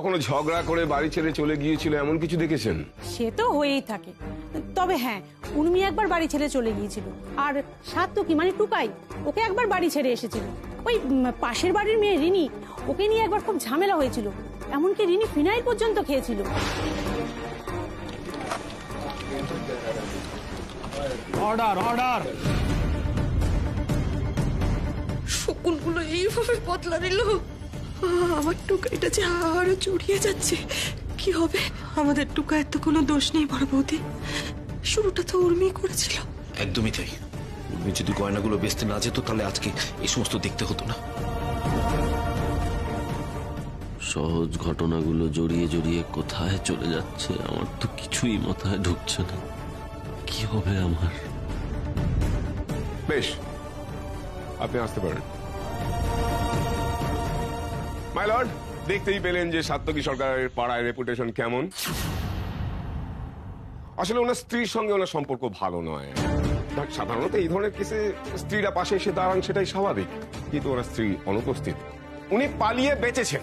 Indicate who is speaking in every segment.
Speaker 1: কখনো ঝগড়া করে বাড়ি ছেড়ে চলে গিয়েছিল এমন কিছু দেখেছেন?
Speaker 2: সে তো হয়েই থাকে, তবে হ্যাঁ উর্মি একবার বাড়ি ছেড়ে চলে গিয়েছিল, আর সাত্তকী মানে টুকাই ওকে একবার বাড়ি ছেড়ে এসেছিল। ওই পাশের বাড়ির মেয়ে রিনি, ওকে নিয়ে একবার খুব ঝামেলা হয়েছিল, এমনকি রিনি ফিনাইল পর্যন্ত খেয়েছিল।
Speaker 3: Order order.
Speaker 4: শকুনগুলো এইভাবে বদলা নিল, আমার টুকাইটা যে আরো জড়িয়ে যাচ্ছে। কি হবে? আমাদের টুকাইয়ের তো কোনো দোষ নেই বড় বৌদি, শুরুটা তো উর্মি করেছিল।
Speaker 5: একদমই তাই। উর্মি যদি গয়নাগুলো বেচতে না যেত তাহলে আজকে এই সমস্ত দেখতে হতো না।
Speaker 6: সহজ ঘটনাগুলো জড়িয়ে জড়িয়ে কোথায় চলে যাচ্ছে আমার তো কিছুই মাথায় ঢুকছে না। কি হবে আমার?
Speaker 1: বেশ, আপনি আসতে পারেন। মাই লর্ড, দেখতেই পেলেন যে সাত্তকী সরকারের পাড়ায় রেপুটেশন কেমন। আসলে ওনার স্ত্রীর সঙ্গে ওনার সম্পর্ক ভালো নয়। সাধারণত এই ধরনের কেসে স্ত্রীরা পাশে এসে দাঁড়ান, সেটাই স্বাভাবিক, কিন্তু ওনার স্ত্রী অনুপস্থিত, উনি পালিয়ে বেঁচেছেন।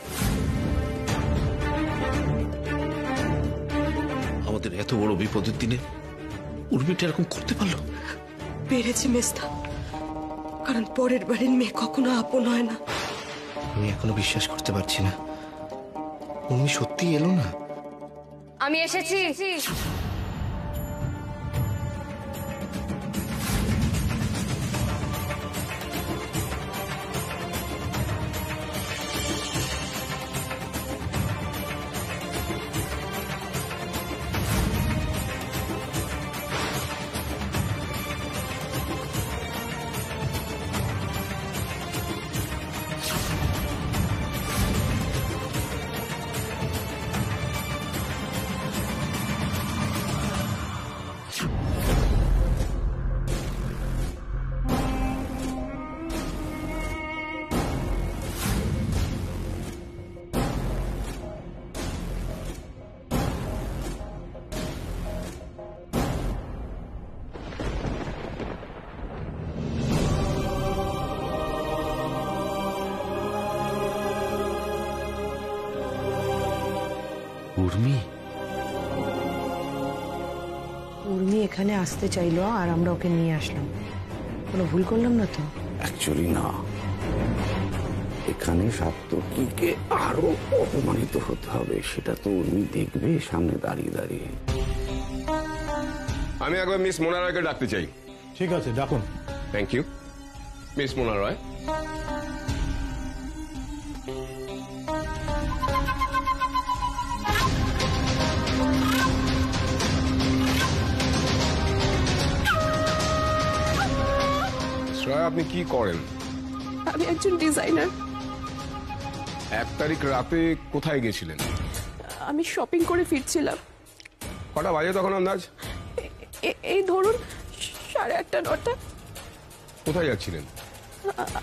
Speaker 5: আমাদের এত বড় বিপদের দিনে উর্মিটা এরকম করতে পারলো?
Speaker 4: পেরেছি মেস্তা, কারণ পরের বাড়ির মেয়ে কখনো আপন হয় না।
Speaker 5: আমি এখনো বিশ্বাস করতে পারছি না উর্মি সত্যি এলো না।
Speaker 7: আমি এসেছি।
Speaker 6: উর্মি
Speaker 8: উর্মি এখানে আসতে চাইলো আর আমরা ওকে নিয়ে আসলাম। কোনো ভুল করলাম না তো?
Speaker 9: অ্যাকচুয়ালি না, এখানে সাত্তকীকে আরো অপমানিত হতে হবে, সেটা তো উর্মি দেখবে সামনে দাঁড়িয়ে দাঁড়িয়ে।
Speaker 1: আমি একবার মিস মোনা রায়কে ডাকতে চাই।
Speaker 3: ঠিক আছে, ডাকুন।
Speaker 1: Thank you. Miss Mona Roy. আপনি কি করেন?
Speaker 4: আমি একজন ডিজাইনার।
Speaker 1: 1 তারিখ রাতে কোথায় গেছিলেন?
Speaker 4: আমি শপিং করে ফিরছিলাম।
Speaker 1: কটা বাজে তখন আন্দাজ?
Speaker 4: এই ধরুন 8:30 9টা।
Speaker 1: কোথায় যাচ্ছিলেন?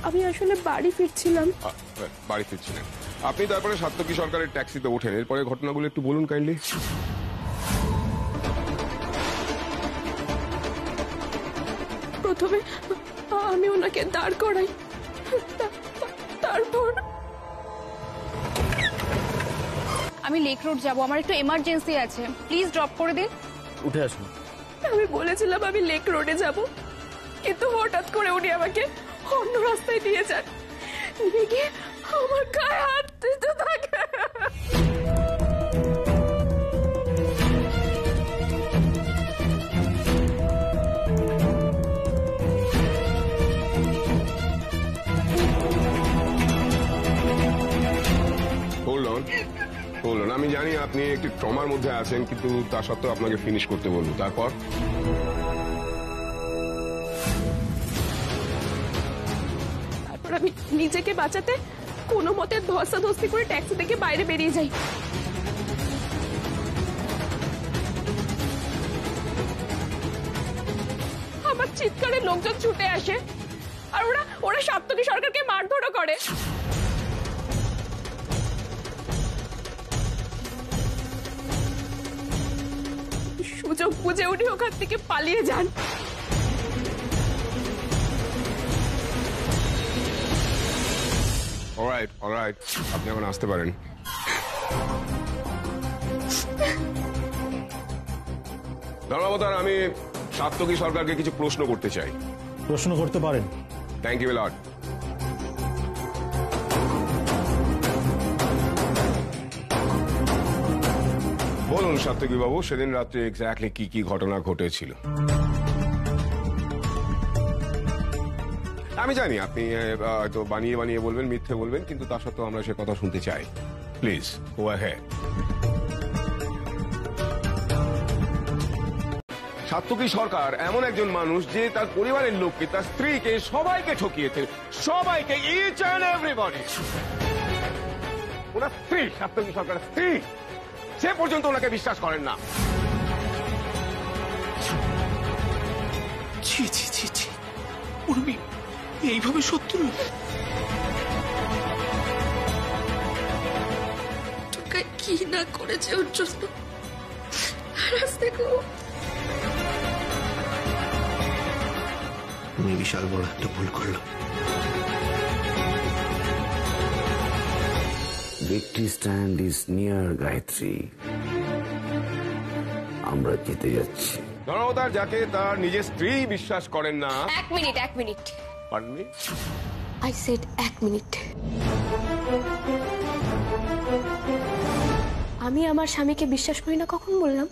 Speaker 4: আমি আসলে বাড়ি ফিরছিলাম।
Speaker 1: বাড়ি ফিরছিলেন। আপনি তারপরে সাত্তকী সরকারের ট্যাক্সিতে ওঠেন, এরপরে ঘটনাগুলো একটু বলুন কাইন্ডলি।
Speaker 4: প্রথমে আমি ওনাকে দাঁড় করাই, তারপর
Speaker 7: আমি লেক রোড যাব, আমার একটু এমার্জেন্সি আছে, প্লিজ ড্রপ করে দিন।
Speaker 3: উঠে আসুন।
Speaker 4: আমি বলেছিলাম আমি লেক রোডে যাব, কিন্তু হঠাৎ করে উনি আমাকে অন্য রাস্তায় নিয়ে যান, নিয়ে গিয়ে আমার গায়ে হাত দিতে থাকে।
Speaker 1: বলুন, আমি জানি আপনি একটি ট্রমার মধ্যে আছেন, কিন্তু তা সত্ত্বেও আপনাকে ফিনিশ করতে বলবো। তারপর
Speaker 4: আমি নিজেকে বাঁচাতে কোনো মতে ধস্তাধস্তি করে ট্যাক্সি থেকে বাইরে বেরিয়ে যাই। আমার চিৎকারে লোকজন ছুটে আসে, আর ওরা সাত্তকী সরকারকে মারধরও করে। সুযোগ বুঝে উনি ওখান থেকে পালিয়ে যান।
Speaker 1: অলরাইট, আপনি এখন আসতে পারেন। ধর্মাবতার, আমি সাত্তকী সরকারকে কিছু প্রশ্ন করতে চাই।
Speaker 3: প্রশ্ন করতে পারেন।
Speaker 1: Thank you lord. বলুন সাত্তকী বাবু, সেদিন রাত্রে এক্স্যাক্টলি কি কি ঘটনা ঘটেছিল? আমি জানি আপনি হয়তো বানিয়ে বানিয়ে বলবেন, মিথ্যে বলবেন, কিন্তু তা সত্ত্বেও আমরা সে কথা শুনতে চাই। Please go ahead. Satyaki Sarkar এমন একজন মানুষ যে তার পরিবারের লোককে, তার স্ত্রীকে, সবাইকে ঠকিয়েছে, সবাইকে, ইচ অ্যান্ড এভরিবডি। ওনার স্ত্রী, সাত্তকী সরকারের স্ত্রী, সে পর্যন্ত ওনাকে বিশ্বাস করেন না।
Speaker 5: ছি ছি ছি ছি, উর্মি এইভাবে শত্রু?
Speaker 4: টুকাই কি না করেছে ওর জন্য। আজ দেখো
Speaker 5: আমি বিশাল বড় একটা ভুল করলাম।
Speaker 9: Victory stand is near, Gayatri. আমরা জিতে যাচ্ছি।
Speaker 1: ধর্মাবতার, যাকে তার নিজের স্ত্রী বিশ্বাস করেন না।
Speaker 10: এক minute
Speaker 1: Pardon me?
Speaker 10: I said 1 minute. আমি আমার স্বামীকে বিশ্বাস করি না কখন বললাম?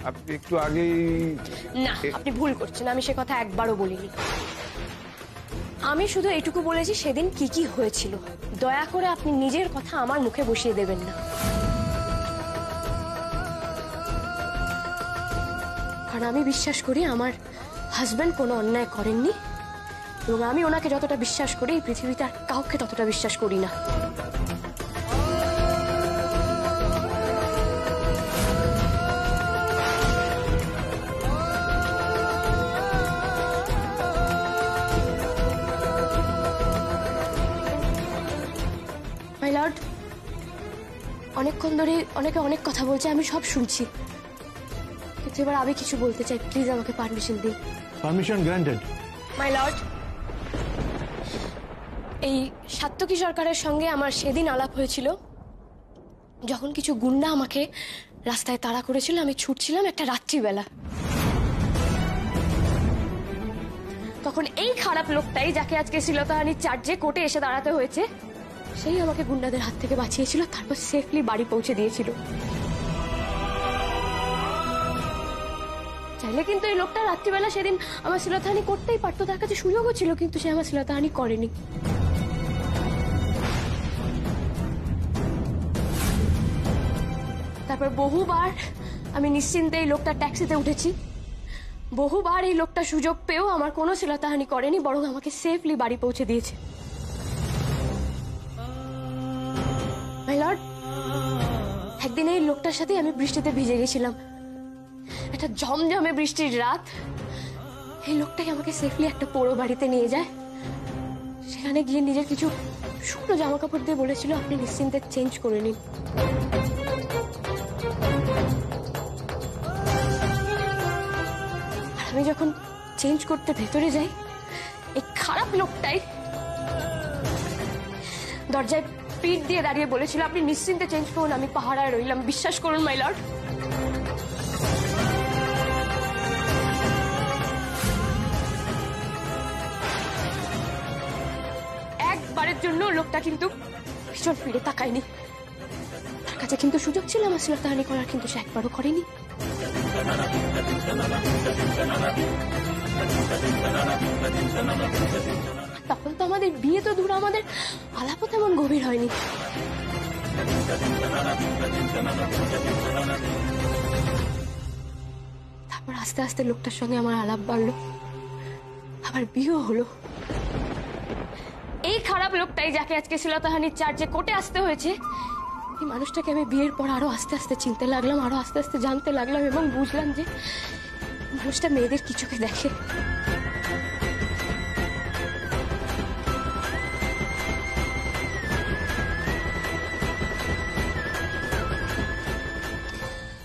Speaker 1: আপনি একটু আগেই।
Speaker 10: না, আপনি ভুল করছেন, আমি সে কথা একবারও বলিনি। আমি শুধু এইটুকু বলেছি সেদিন কি কি হয়েছিল। দয়া করে আপনি নিজের কথা আমার মুখে বসিয়ে দেবেন না। কারণ আমি বিশ্বাস করি আমার হাজবেন্ড কোনো অন্যায় করেননি, এবং আমি ওনাকে যতটা বিশ্বাস করি এই পৃথিবীতে আর কাউকে ততটা বিশ্বাস করি না। মাই লর্ড, অনেকক্ষণ ধরে অনেকে অনেক কথা বলছে, আমি সব শুনছি, কিন্তু এবার আমি কিছু বলতে চাই। প্লিজ আমাকে পারমিশন দিন।
Speaker 3: Permission granted.
Speaker 10: মাই লর্ড, এই সাত্তকী সরকারের সঙ্গে আমার সেদিন আলাপ হয়েছিল যখন কিছু গুন্ডা আমাকে রাস্তায় তাড়া করেছিল। আমি ছুটছিলাম একটা রাত্রিবেলা। তখন এই খারাপ লোকটাই, যাকে আজকে শ্লীলতাহানির চার্জে কোর্টে এসে দাঁড়াতে হয়েছে, সেই আমাকে গুন্ডাদের হাত থেকে বাঁচিয়েছিল, তারপর সেফলি বাড়ি পৌঁছে দিয়েছিল। চাইলে কিন্তু এই লোকটা রাত্রিবেলা সেদিন আমার শ্লীলতাহানি করতেই পারতো, তার কাছে সুযোগও ছিল, কিন্তু সে আমার শ্লীলতাহানি করেনি। তারপর বহুবার আমি নিশ্চিন্তে এই লোকটা ট্যাক্সিতে উঠেছি, বহুবার এই লোকটা সুযোগ পেয়েও আমার কোনো শ্লীলতাহানি করেনি, বরং আমাকে সেফলি বাড়ি পৌঁছে দিয়েছে। মাই লর্ড, একদিন এই লোকটার সাথে আমি বৃষ্টিতে ভিজে গেছিলাম, একটা ঝমঝমে বৃষ্টির রাত। এই লোকটাই আমাকে সেফলি একটা পোড়ো বাড়িতে নিয়ে যায়। সেখানে গিয়ে নিজের কিছু শুকনো জামা কাপড় দিয়ে বলেছিল আপনি নিশ্চিন্তে চেঞ্জ করে নিন। আর আমি যখন চেঞ্জ করতে ভেতরে যাই, এই খারাপ লোকটাই দরজায় পিঠ দিয়ে দাঁড়িয়ে বলেছিল আপনি নিশ্চিন্তে চেঞ্জ করুন, আমি পাহারায় রইলাম। বিশ্বাস করুন মাই লর্ড, একবারের জন্য লোকটা কিন্তু ভীষণ ফিরে তাকায়নি। তার কাছে কিন্তু সুযোগ ছিল আমার শ্লীলতাহানি করার, কিন্তু সে একবারও করেনি। তখন তো আমাদের বিয়ে তো দূর, আমাদের আলাপও তেমন গভীর হয়নি। তারপর আস্তে আস্তে লোকটার সঙ্গে আমার আলাপ বাড়লো, আবার বিয়েও হলো। এই খারাপ লোকটাই, যাকে আজকে শ্লীলতাহানির চার্জে কোর্টে আসতে হয়েছে, এই মানুষটাকে আমি বিয়ের পর আরো আস্তে আস্তে চিনতে লাগলাম, আরো আস্তে আস্তে জানতে লাগলাম, এবং বুঝলাম যে মানুষটা মেয়েদের কিছুকে দেখে।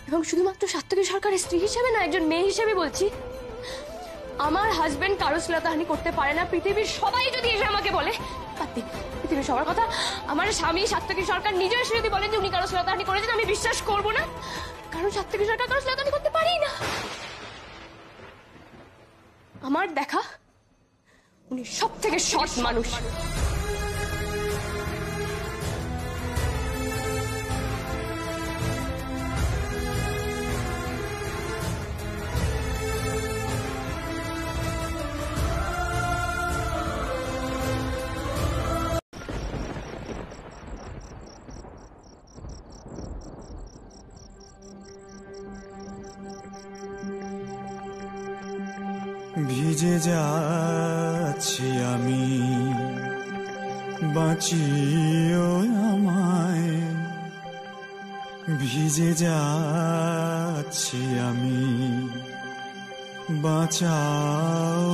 Speaker 10: এবং শুধুমাত্র সাত্তকী সরকারের স্ত্রী হিসেবে না, একজন মেয়ে হিসেবে বলছি, আমার হাজবেন্ড কারো শ্লীলতাহানি করতে পারে না। পৃথিবীর সবাই যদি এসে আমাকে বলে, পৃথিবীর সবার কথা, আমার স্বামী সাত্তকী সরকার নিজের এসে যদি বলেন যে উনি কারো শ্লীলতাহানি করেছেন, আমি বিশ্বাস করবো না, কারণ সাত্তকী সরকার কারো শ্লীলতাহানি করতে পারেই না। আমার দেখা উনি সব থেকে সৎ মানুষ।
Speaker 11: ভিজে যাচ্ছি আমি, বাঁচিও আমায়। ভিজে যাচ্ছি আমি, বাঁচাও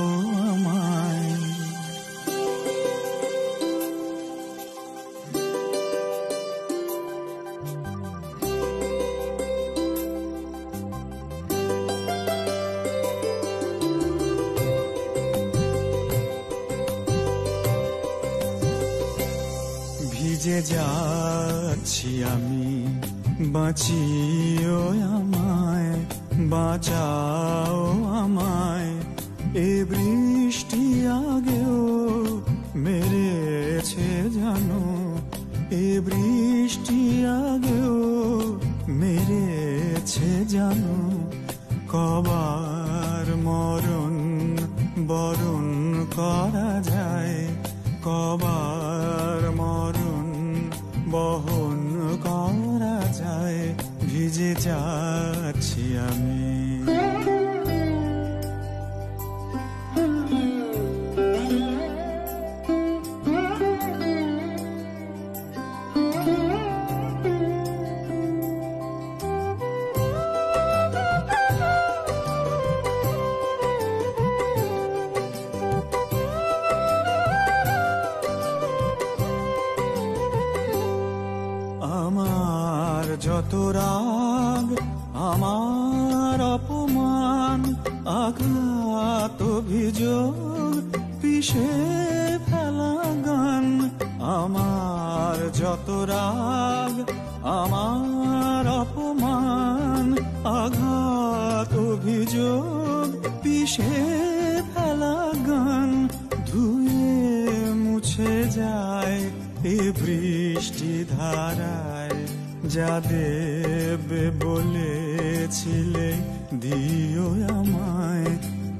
Speaker 11: আমায়। ভিজে যাচ্ছি আমি, বাঁচিও আমায়, বাঁচাও আমায়। এ বৃষ্টি আগেও মেরেছে জানো, এ বৃষ্টি আগেও মেরেছে জানো। কবার মরণ বরণ করা যায়, কবার মরণ বহন করা যায়। ভিজে যাচ্ছি আমি। আমার যত রাগ, আমার অপমান, আঘাত অভিযোগ, পিষে ফেলা গান। আমার যত রাগ, আমার অপমান, আঘাত অভিযোগ, পিষে ফেলা গান। ধুয়ে মুছে যায় এ বৃষ্টি ধারায়। যা দেবে বলেছিলে দিও আমায়,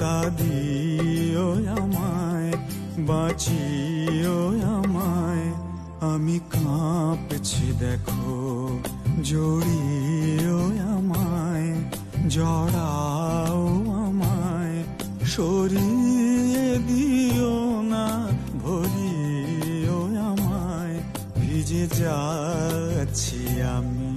Speaker 11: তা দিও আমায়, বাঁচিও আমায়। আমি কাঁপছি দেখো, জড়িও আমায়, জড়াও আমায়। সরিয়ে দিও না, ভরিও আমায়। ভিজে যাচ্ছি আমি।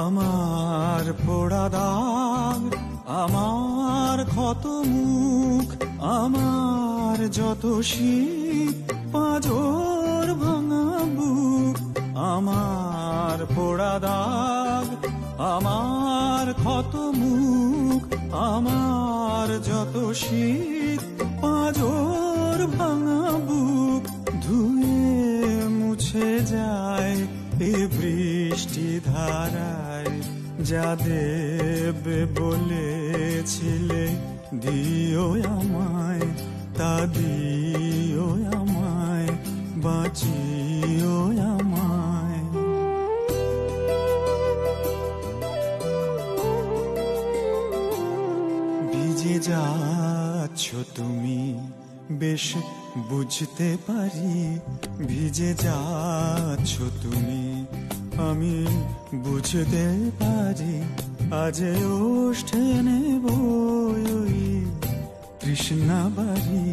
Speaker 11: আমার পোড়া দাগ, আমার ক্ষত মুখ, আমার যত শীত, পাঁজর ভাঙা বুক। আমার পোড়া দাগ, আমার ক্ষত মুখ, আমার যত শীত, পাঁজর ভাঙা বুক। ধুয়ে মুছে যায় এ বৃষ্টি ধারায়। যা দেবে বলেছিলে দিও আমায়, তা দিও আমায়, বাঁচিও আমায়। ভিজে যাচ্ছ তুমি, বেশ বুঝতে পারি। ভিজে যাচ্ছ তুমি, আমি বুঝতে পারি। আজ ওষ্ঠে নেব তৃষ্ণা বাড়ি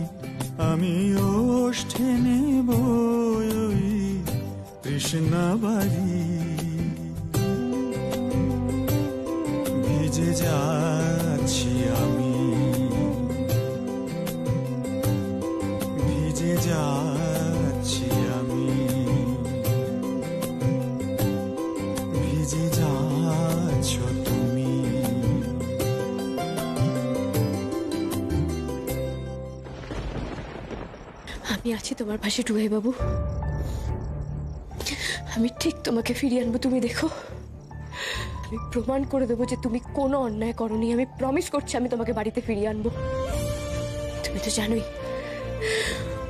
Speaker 11: আমি ওষ্ঠে নেব ওই তৃষ্ণা বাড়ি ভিজে যাচ্ছি আমি ভিজে যাচ্ছি আমি ভিজে যাচ্ছ তুমি
Speaker 10: আমি আছি তোমার পাশে টুকাই বাবু। আমি ঠিক তোমাকে ফিরিয়ে আনবো, তুমি দেখো। আমি প্রমাণ করে দেবো যে তুমি কোনো অন্যায় করনি। আমি প্রমিস করছি আমি তোমাকে বাড়িতে ফিরিয়ে আনবো। তুমি তো জানোই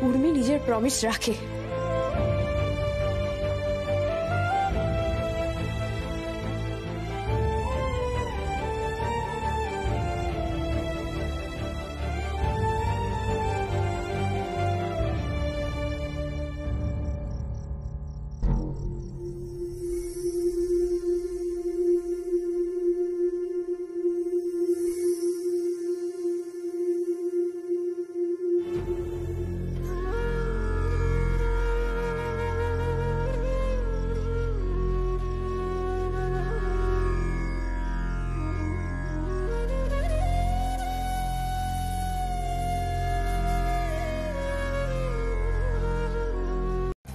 Speaker 10: উর্মি নিজের প্রমিস রাখে।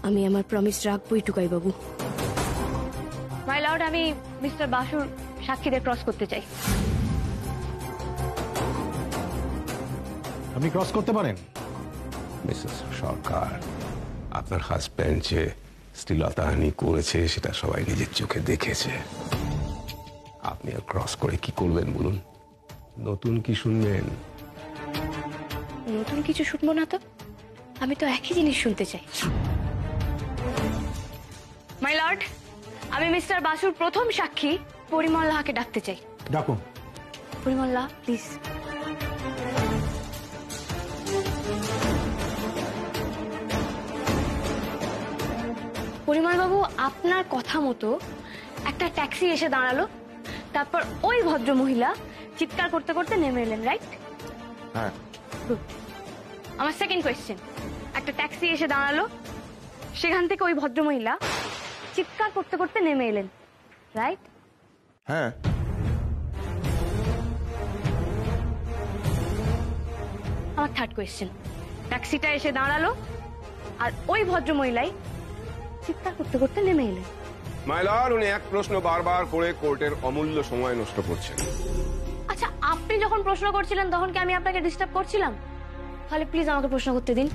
Speaker 10: আমি আমার promise রাখবোই Tukai Babu.
Speaker 7: My lord, আমি মিস্টার বাসুর সাক্ষীদের ক্রস করতে চাই।
Speaker 3: আপনি ক্রস করতে পারেন।
Speaker 1: মিসেস সরকার, আপনার হাজব্যান্ড যে শ্লীলতাহানি করেছে সেটা সবাই নিজের চোখে দেখেছে। আপনি আর ক্রস করে কি করবেন বলুন? নতুন কি শুনবেন?
Speaker 10: নতুন কিছু শুনবো না তো, আমি তো একই জিনিস শুনতে চাই।
Speaker 7: মাই লর্ড, আমি মিস্টার বাসুর প্রথম সাক্ষী পরিমল লাহাকে ডাকতে চাই।
Speaker 3: ডাকুন।
Speaker 7: পরিমল লাহা, প্লিজ। পরিমল বাবু, আপনার কথা মতো একটা ট্যাক্সি এসে দাঁড়ালো, তারপর ওই ভদ্র মহিলা চিৎকার করতে করতে নেমে এলেন, রাইট?
Speaker 1: হ্যাঁ।
Speaker 7: গুড। আমার সেকেন্ড কোয়েশ্চেন, একটা ট্যাক্সি এসে দাঁড়ালো, সেখান থেকে ওই ভদ্র মহিলা চিৎকার করতে করতে নেমে এলেন, রাইট?
Speaker 1: হ্যাঁ।
Speaker 7: আমার থার্ড কোয়েশ্চেন, ট্যাক্সিটা এসে দাঁড়ালো আর ওই ভদ্র মহিলাই চিৎকার করতে করতে নেমে এলেন।
Speaker 1: মাই লর্ড, উনি এক প্রশ্ন বারবার করে কোর্টের অমূল্য সময় নষ্ট করছেন।
Speaker 7: আচ্ছা, আপনি যখন প্রশ্ন করছিলেন তখন কি আমি আপনাকে ডিস্টার্ব করছিলাম? তাহলে প্লিজ আমাকে প্রশ্ন করতে দিন।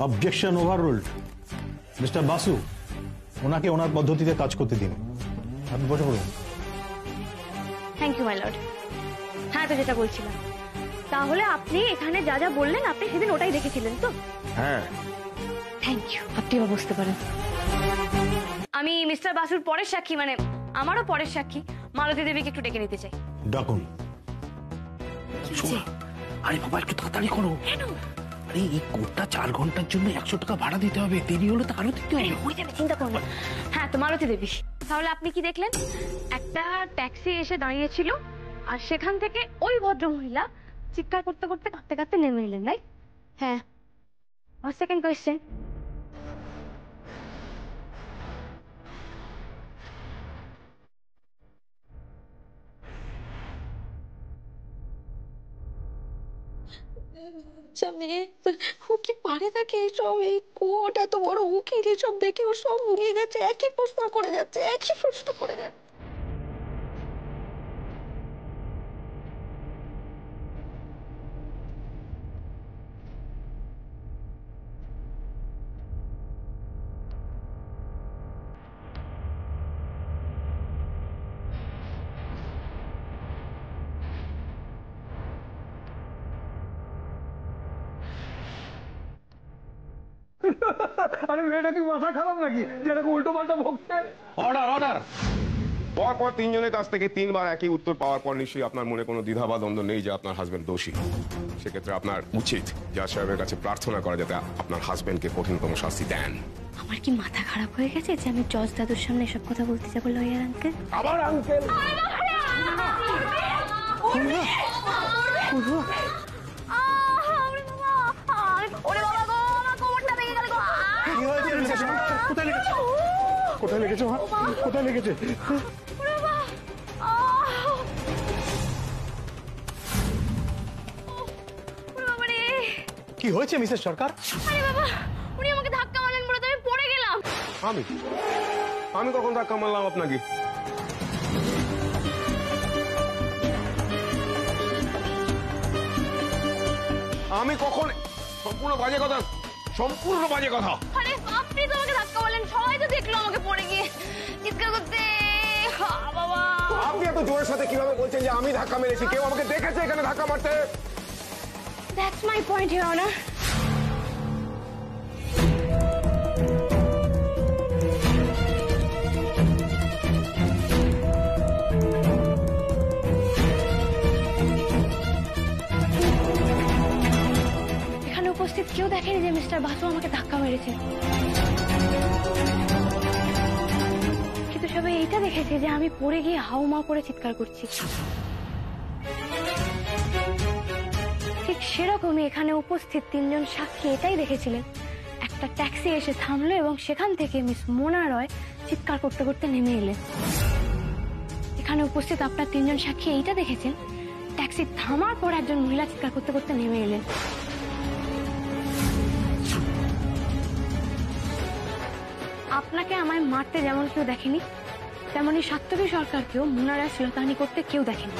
Speaker 3: Objection overruled. মিস্টার বাসু, ওনাকে ওনার পদ্ধতিতে কাজ করতে দিন। আপনি বসে পড়ুন।
Speaker 7: Thank you my lord. হ্যাঁ, তো যেটা বলছিলাম, তাহলে আপনি এখানে যা যা বললেন আপনি সেদিন ওটাই দেখেছিলেন তো?
Speaker 1: হ্যাঁ।
Speaker 7: থ্যাংক ইউ, আপনি এবার বুঝতে পারেন। আমি মিস্টার বাসুর পরের সাক্ষী, মানে আমারও পরের সাক্ষী মালতী দেবীকে একটু ডেকে নিতে চাই।
Speaker 3: ডাকুন।
Speaker 5: আরে বাবা, একটু তাড়াতাড়ি করো। আরে এই কোর্টটা 4 ঘন্টার জন্য 100 টাকা ভাড়া দিতে হবে, দেরি হলে তো আরো দিতে হবে।
Speaker 7: হয়ে যাবে, চিন্তা করুন। হ্যাঁ, তো মালতী দেবী, তাহলে আপনি কি দেখলেন? একটা ট্যাক্সি এসে দাঁড়িয়েছিল আর সেখান থেকে ওই ভদ্র মহিলা চিৎকার করতে করতে কাঁদতে কাঁদতে নেমে এলেন, রাইট? হ্যাঁ। আর সেকেন্ড কোয়েশ্চেন,
Speaker 4: ও কি পারে থাকে এইসব? এই কোট এত বড় উকিল, এসব দেখে ও সব উড়িয়ে গেছে। একই প্রশ্ন করে যাচ্ছে, একই প্রশ্ন করে যাচ্ছে।
Speaker 3: আরে মেয়েটা কি মাথা খারাপ নাকি, যেটাকে উল্টো পাল্টা বকছে? Order, order.
Speaker 1: পরপর তিনজনের কাছ থেকে 3 বার একই উত্তর পাওয়ার পর নিশ্চয়ই আপনার মনে কোনো দ্বিধা বা দ্বন্দ্ব নেই যে আপনার হাজবেন্ড দোষী। সেক্ষেত্রে আপনার উচিত জাজ সাহেবের কাছে প্রার্থনা করা যাতে আপনার হাজবেন্ডকে কঠিনতম শাস্তি দেন।
Speaker 10: আমার কি মাথা খারাপ হয়ে গেছে যে আমি জজ দাদুর সামনে এসব কথা বলতে যাবো? লয়ার আঙ্কেল,
Speaker 1: আবার আঙ্কেল?
Speaker 3: লেগেছে মা? কোথায় লেগেছে? কোথায় লেগেছে মা? কোথায় লেগেছে? কি হয়েছে মিসেস সরকার?
Speaker 7: আরে বাবা, উনি আমাকে ধাক্কা মারলেন বলে তো আমি পড়ে গেলাম।
Speaker 1: আমি কখন ধাক্কা মারলাম আপনাকে? আমি কখন? সম্পূর্ণ বাজে কথা, সম্পূর্ণ বাজে কথা।
Speaker 7: আরে আপনি তো আমাকে ধাক্কা মারলেন, সবাই তো দেখলো আমাকে পড়ে গিয়ে চিৎকার করতে। বাবা,
Speaker 1: আপনি এত জোরের সাথে কিভাবে বলছেন যে আমি ধাক্কা মেরেছি? কেউ আমাকে দেখেছে এখানে ধাক্কা মারতে?
Speaker 7: That's my point, your honour. এখানে উপস্থিত কেউ দেখেনি যে মিস্টার বাসু আমাকে ধাক্কা মেরেছে, কিন্তু সবাই এইটা দেখেছে যে আমি পড়ে গিয়ে হাউমা করে চিৎকার করছি। ঠিক সেরকমই এখানে উপস্থিত তিনজন সাক্ষী এটাই দেখেছিলেন, একটা ট্যাক্সি এসে থামলো এবং সেখান থেকে মিস মোনা রয় চিৎকার করতে করতে নেমে এলেন। এখানে উপস্থিত আপনার তিনজন সাক্ষী এইটা দেখেছেন, ট্যাক্সি থামার পর একজন মহিলা চিৎকার করতে করতে নেমে এলেন। আপনাকে আমায় মারতে যেমন কেউ দেখেনি, তেমনি সাত্তকী সরকারকেও মোনা রয় শ্লীলতাহানি করতে কেউ দেখেনি।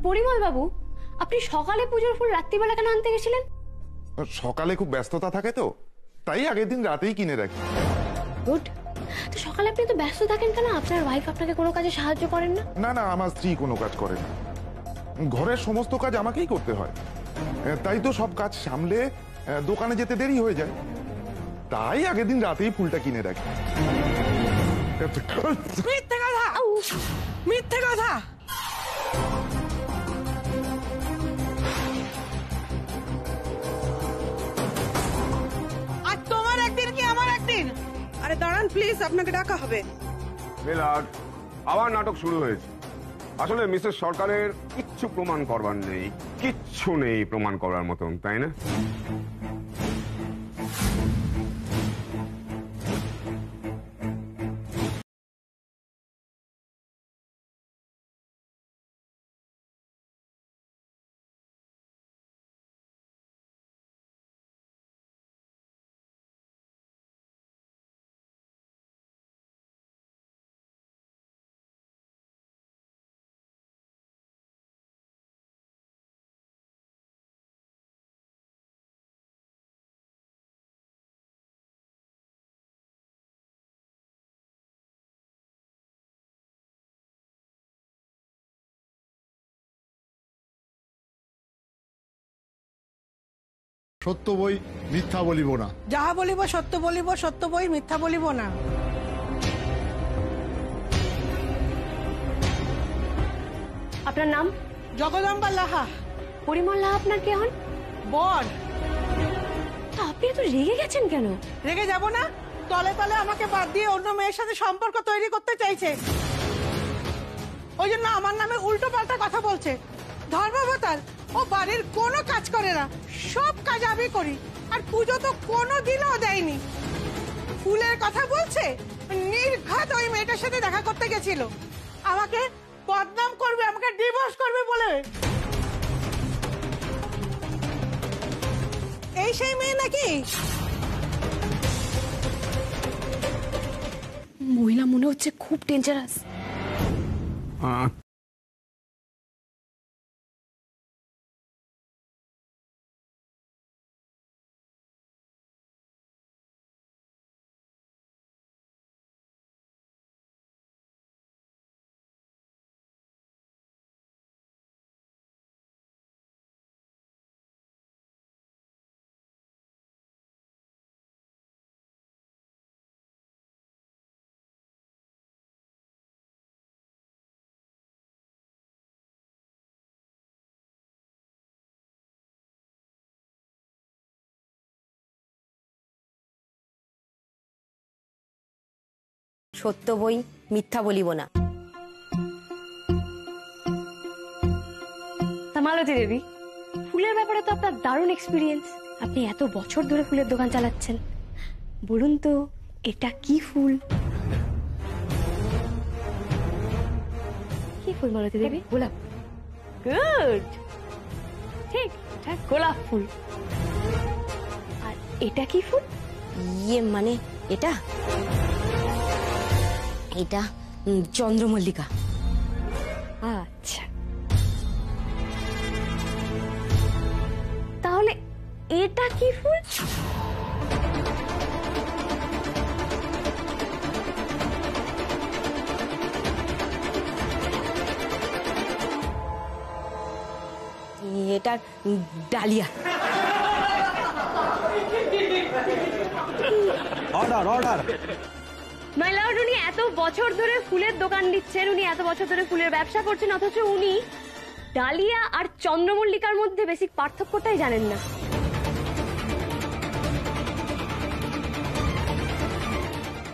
Speaker 7: পরিমল বাবু, আপনি সকালে পুজোর ফুল রাত্রিবেলা কেন আনতে গেছিলেন?
Speaker 12: সকালে খুব ব্যস্ততা থাকে তো, তাই আগের দিন রাতেই কিনে রাখি।
Speaker 7: গুড। তো সকালে আপনি তো ব্যস্ত থাকেন কেন? আপনার ওয়াইফ আপনাকে কোনো কাজে সাহায্য করেন না?
Speaker 12: না না, আমার স্ত্রী কোনো কাজ করে না, ঘরের সমস্ত কাজ আমাকেই করতে হয়, তাই তো সব কাজ সামলে দোকানে যেতে দেরি হয়ে যায়, তাই আগের দিন রাতেই ফুলটা কিনে রাখি।
Speaker 8: মিথ্যে কথা, মিথ্যে কথা। আর তোমার একদিন কি আমার একদিন? আরে দাঁড়ান প্লিজ, আপনাকে ডাকা হবে।
Speaker 1: মিলাদ, আবার নাটক শুরু হয়েছে। আসলে মিসেস সরকারের কিচ্ছু প্রমাণ করবার নেই, কিচ্ছু নেই প্রমাণ করার মতন, তাই না?
Speaker 3: সত্য বই মিথ্যা বলিব না।
Speaker 8: যাহা বলিব সত্য বলিব, সত্য বই মিথ্যা বলিব না।
Speaker 7: আপনার নাম?
Speaker 8: জগদম্বা লাহা।
Speaker 7: পরিমল লাহা আপনার কে হন?
Speaker 8: বর।
Speaker 7: তো আপনি এত রেগে গেছেন কেন?
Speaker 8: রেগে যাব না? তলে তলে আমাকে বাদ দিয়ে অন্য মেয়ের সাথে সম্পর্ক তৈরি করতে চাইছে, ওই জন্য আমার নামে উল্টো পাল্টা কথা বলছে। ধর্মাবতার, ও বাড়ির কোনো কাজ করে না, সব কাজ আমি করি, আর পুজো তো কোনো দিনও দেয়নি। ফুলের কথা বলছে, নির্ঘাত ওই মেয়েটার সাথে দেখা করতে গেছিল, আমাকে বদনাম করবে, আমাকে ডিভোর্স করবে বলে। এই সেই মেয়ে নাকি?
Speaker 7: মহিলা মনে হচ্ছে খুব ডেঞ্জারাস।
Speaker 13: সত্য বই মিথ্যা বলিব না।
Speaker 10: তা মালতী দেবী, ফুলের ব্যাপারে তো আপনার দারুণ এক্সপিরিয়েন্স। আপনি এত বছর ধরে ফুলের দোকান চালাচ্ছেন, বলুন তো এটা কি ফুল? কি ফুল মালতী দেবী? গোলাপ। গুড, ঠিক ঠিক, গোলাপ ফুল। আর এটা কি ফুল?
Speaker 13: ইয়ে মানে এটা এটা চন্দ্রমল্লিকা।
Speaker 10: আচ্ছা, তাহলে এটা কি ফুল?
Speaker 13: এটা dahlia.
Speaker 3: Order order.
Speaker 10: My lord, উনি এত বছর ধরে ফুলের দোকান দিচ্ছেন, উনি এত বছর ধরে ফুলের ব্যবসা করছেন, অথচ উনি ডালিয়া আর চন্দ্রমল্লিকার মধ্যে বেসিক পার্থক্যটাই জানেন না।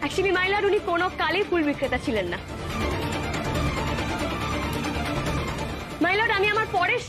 Speaker 10: অ্যাকচুয়ালি মাই লর্ড, উনি কোনো কালে ফুল বিক্রেতা ছিলেন না। মাই লর্ড, আমি আমার পরের